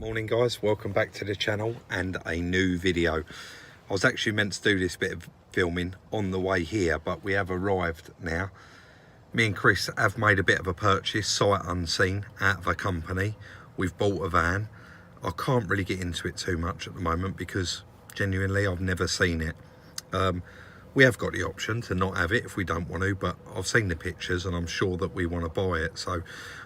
Morning guys, welcome back to the channel and a new video. I was actually meant to do this bit of filming on the way here, but we have arrived now. Me and Chris have made a bit of a purchase, sight unseen, out of a company. We've bought a van. I can't really get into it too much at the moment because genuinely I've never seen it. We have got the option to not have it if we don't want to, but I've seen the pictures and I'm sure that we want to buy it. So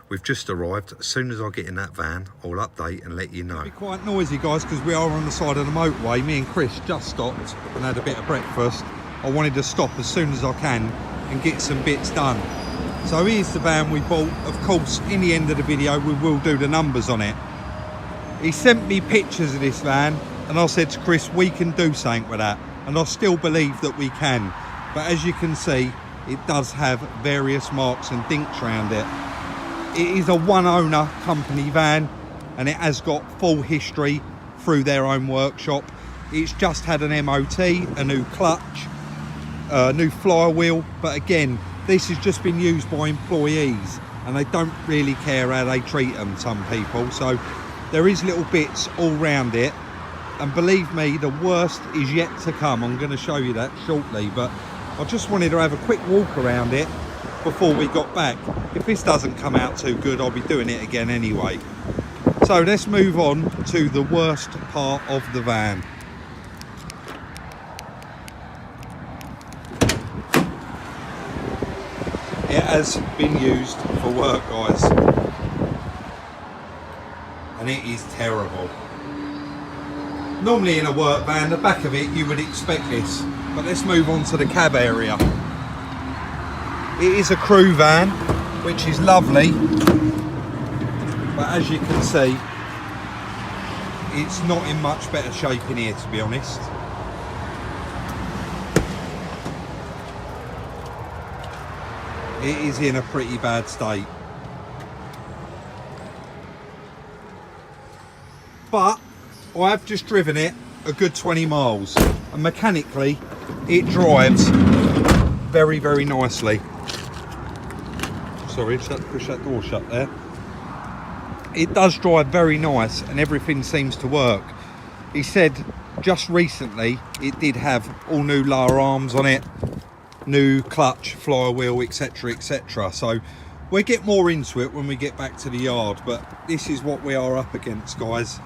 we've just arrived. As soon as I get in that van, I'll update and let you know. It'll be quite noisy guys because we are on the side of the motorway. Me and Chris just stopped and had a bit of breakfast. I wanted to stop as soon as I can and get some bits done. So here's the van we bought. Of course, in the end of the video, we will do the numbers on it. He sent me pictures of this van and I said to Chris, we can do something with that. And I still believe that we can. But as you can see, it does have various marks and dinks around it. It is a one owner company van and it has got full history through their own workshop. It's just had an MOT, a new clutch, a new flywheel, but again, this has just been used by employees and they don't really care how they treat them, some people. So there is little bits all round it. And believe me, the worst is yet to come. I'm going to show you that shortly, but I just wanted to have a quick walk around it before we got back. If this doesn't come out too good, I'll be doing it again anyway. So let's move on to the worst part of the van. It has been used for work, guys. And it is terrible. Normally in a work van, the back of it, you would expect this. But let's move on to the cab area. It is a crew van, which is lovely. But as you can see, it's not in much better shape in here, to be honest. It is in a pretty bad state. But I have just driven it a good 20 miles and mechanically it drives very, very nicely. Sorry, push that door shut there. It does drive very nice and everything seems to work. He said just recently it did have all new lower arms on it, new clutch, flywheel, etc, etc. So we'll get more into it when we get back to the yard, but this is what we are up against, guys.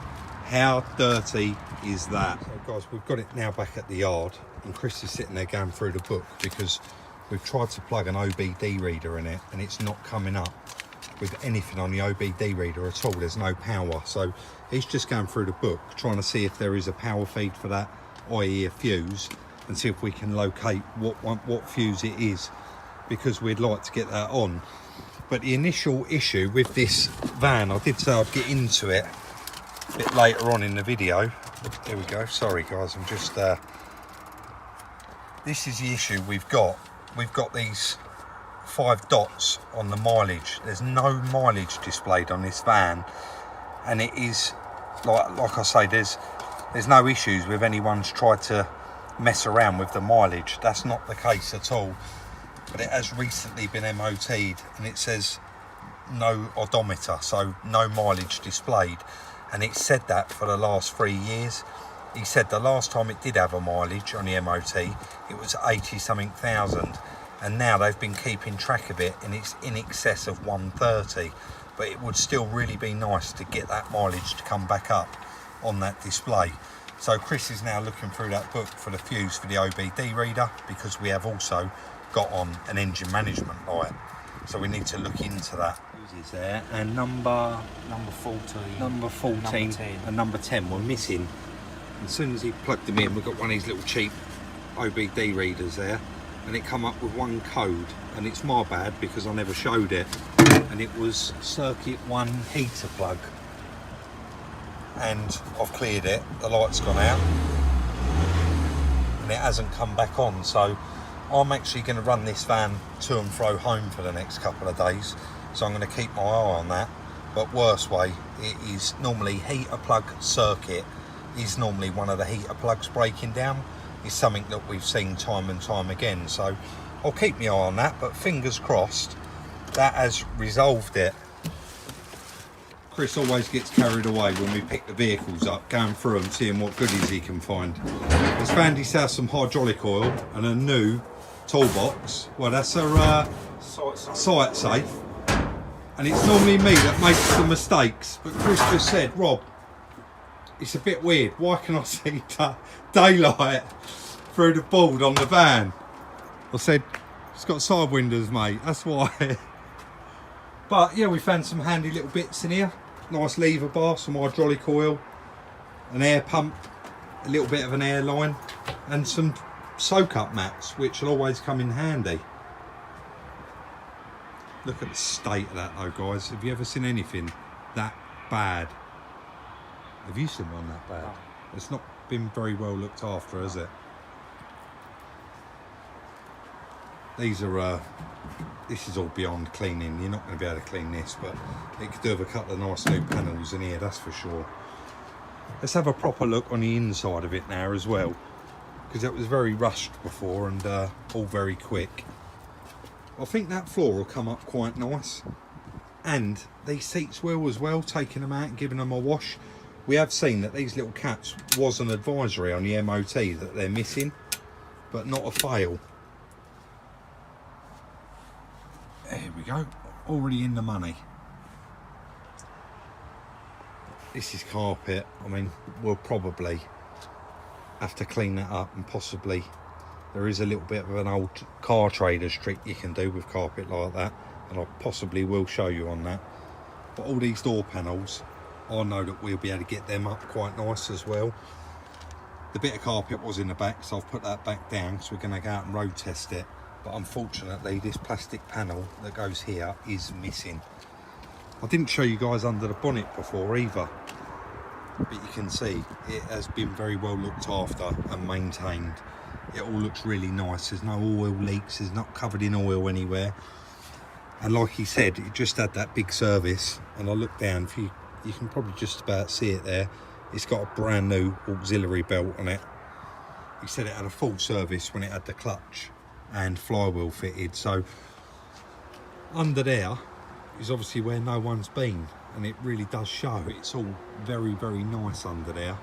How dirty is that? So guys, we've got it now back at the yard and Chris is sitting there going through the book because we've tried to plug an OBD reader in it and it's not coming up with anything on the OBD reader at all. There's no power. So he's just going through the book trying to see if there is a power feed for that, i.e. a fuse, and see if we can locate what fuse it is, because we'd like to get that on. But the initial issue with this van, I did say I'd get into it a bit later on in the video. Here we go. Sorry guys, I'm just this is the issue we've got. We've got these 5 dots on the mileage. There's no mileage displayed on this van, and it is like I say, there's no issues with anyone's tried to mess around with the mileage. That's not the case at all, but it has recently been MOT'd and it says no odometer, so no mileage displayed. And it said that for the last 3 years. He said the last time it did have a mileage on the MOT, it was 80 something thousand, and now they've been keeping track of it and it's in excess of 130. But it would still really be nice to get that mileage to come back up on that display. So Chris is now looking through that book for the fuse for the OBD reader, because we have also got on an engine management light, so we need to look into that. Is there, and number 14, number 10 and number 10 were missing. As soon as he plugged them in, we've got one of these little cheap OBD readers there, and it come up with one code, and it's my bad because I never showed it, and it was circuit 1 heater plug, and I've cleared it, the light's gone out and it hasn't come back on. So I'm actually going to run this van to and fro home for the next couple of days. So I'm going to keep my eye on that. But worst way, it is normally heater plug circuit is normally one of the heater plugs breaking down. It's something that we've seen time and time again. So I'll keep my eye on that, but fingers crossed that has resolved it. Chris always gets carried away when we pick the vehicles up, going through them, seeing what goodies he can find. He's found himself some hydraulic oil and a new toolbox. Well, that's a sight safe. And it's normally me that makes the mistakes, but Chris just said, Rob, it's a bit weird. Why can I see daylight through the board on the van? I said, it's got side windows, mate, that's why. But yeah, we found some handy little bits in here. Nice lever bar, some hydraulic oil, an air pump, a little bit of an air line, and some soak up mats, which will always come in handy. Look at the state of that though, guys. Have you ever seen anything that bad? Have you seen one that bad? It's not been very well looked after, has it? These are this is all beyond cleaning. You're not going to be able to clean this, but it could do with a couple of nice new panels in here, that's for sure. Let's have a proper look on the inside of it now as well, because it was very rushed before and all very quick. I think that floor will come up quite nice, and these seats will as well, taking them out and giving them a wash. We have seen that these little caps was an advisory on the MOT that they're missing, but not a fail. There we go, already in the money. This is carpet. I mean, we'll probably have to clean that up, and possibly there is a little bit of an old car trader's trick you can do with carpet like that, and I possibly will show you on that. But all these door panels, I know that we'll be able to get them up quite nice as well. The bit of carpet was in the back, so I've put that back down, so we're going to go out and road test it. But unfortunately, this plastic panel that goes here is missing. I didn't show you guys under the bonnet before either, but you can see it has been very well looked after and maintained. It all looks really nice. There's no oil leaks, it's not covered in oil anywhere. And like he said, it just had that big service, and I looked down, you can probably just about see it there. It's got a brand new auxiliary belt on it. He said it had a full service when it had the clutch and flywheel fitted. So under there is obviously where no one's been, and it really does show. It's all very, very nice under there.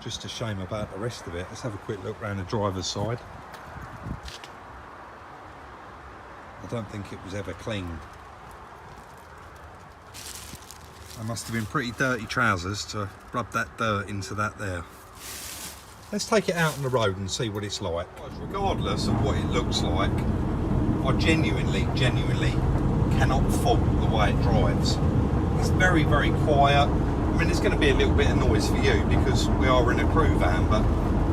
Just a shame about the rest of it. Let's have a quick look around the driver's side. I don't think it was ever cleaned. They must have been pretty dirty trousers to rub that dirt into that there. Let's take it out on the road and see what it's like. Regardless of what it looks like, I genuinely cannot fault the way it drives. It's very, very quiet. I mean, there's going to be a little bit of noise for you because we are in a crew van, but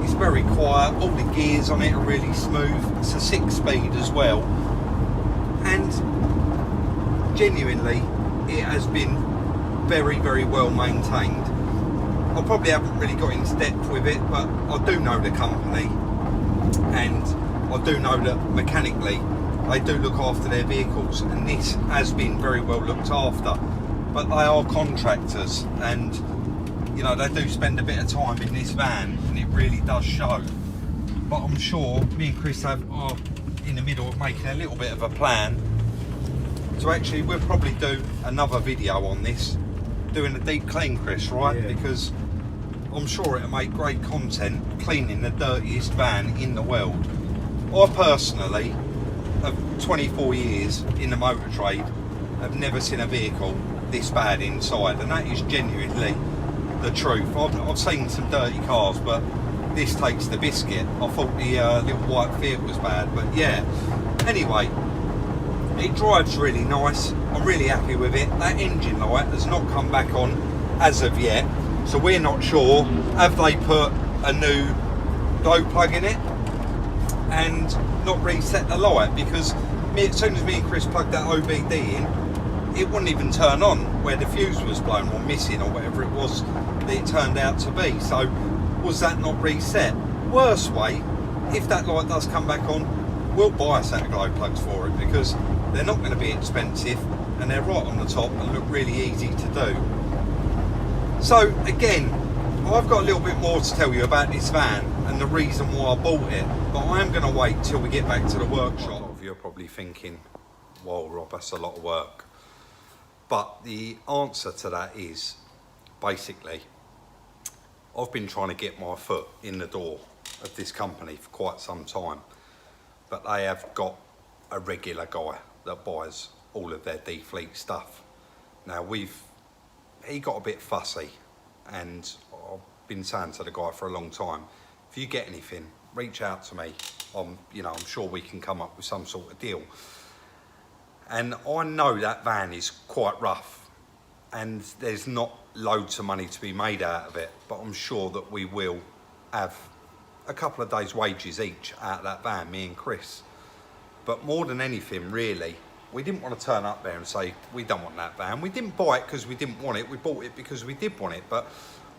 it's very quiet. All the gears on it are really smooth. It's a 6-speed as well. And genuinely, it has been very, very well maintained. I probably haven't really got into depth with it, but I do know the company, and I do know that mechanically they do look after their vehicles, and this has been very well looked after. But they are contractors, and you know, they do spend a bit of time in this van, and it really does show. But I'm sure me and Chris are in the middle of making a little bit of a plan. So actually we'll probably do another video on this, doing a deep clean, Chris, right? Yeah. Because I'm sure it'll make great content cleaning the dirtiest van in the world. I personally, of 24 years in the motor trade, have never seen a vehicle this bad inside, and that is genuinely the truth. I've seen some dirty cars, but this takes the biscuit. I thought the little white Fiat was bad, but yeah. Anyway, it drives really nice. I'm really happy with it. That engine light has not come back on as of yet, so we're not sure. Have they put a new glow plug in it and not reset the light? Because as soon as me and Chris plugged that OBD in, it wouldn't even turn on where the fuse was blown or missing or whatever it was that it turned out to be. So was that not reset? Worst way, if that light does come back on, we'll buy a set of glow plugs for it, because they're not going to be expensive and they're right on the top and look really easy to do. So again, I've got a little bit more to tell you about this van and the reason why I bought it, but I am going to wait till we get back to the workshop. A lot of you are probably thinking, well, Rob, that's a lot of work. But the answer to that is, basically, I've been trying to get my foot in the door of this company for quite some time, but they have got a regular guy that buys all of their D-Fleet stuff. Now he got a bit fussy, and I've been saying to the guy for a long time, if you get anything, reach out to me. I'm sure we can come up with some sort of deal. And I know that van is quite rough, and there's not loads of money to be made out of it, but I'm sure that we will have a couple of days' wages each out of that van, me and Chris. But more than anything, really, we didn't want to turn up there and say, we don't want that van. We didn't buy it because we didn't want it. We bought it because we did want it. But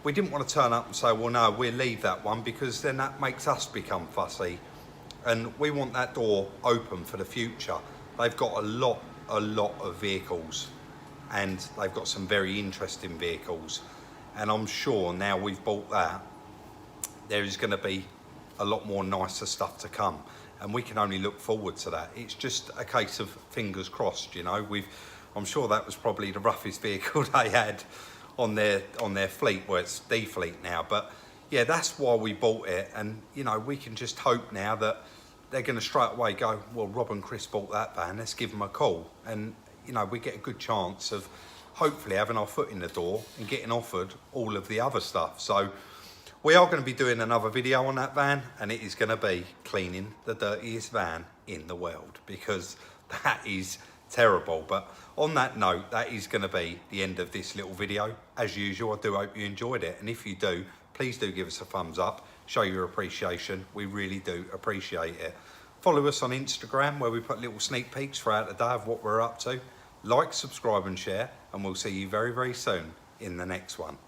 we didn't want to turn up and say, well, no, we'll leave that one, because then that makes us become fussy. And we want that door open for the future. They've got a lot of vehicles, and they've got some very interesting vehicles. And I'm sure now we've bought that, there is going to be a lot more nicer stuff to come. And we can only look forward to that. It's just a case of fingers crossed, you know. I'm sure that was probably the roughest vehicle they had on their fleet, where it's D-Fleet now. But yeah, that's why we bought it. And you know, we can just hope now that they're going to straight away go, well, Rob and Chris bought that van, let's give them a call. And you know, we get a good chance of hopefully having our foot in the door and getting offered all of the other stuff. So we are going to be doing another video on that van, and it is going to be cleaning the dirtiest van in the world, because that is terrible. But on that note, that is going to be the end of this little video. As usual, I do hope you enjoyed it, and if you do, please do give us a thumbs up, show your appreciation. We really do appreciate it. Follow us on Instagram, where we put little sneak peeks throughout the day of what we're up to. Like, subscribe and share, and we'll see you very, very soon in the next one.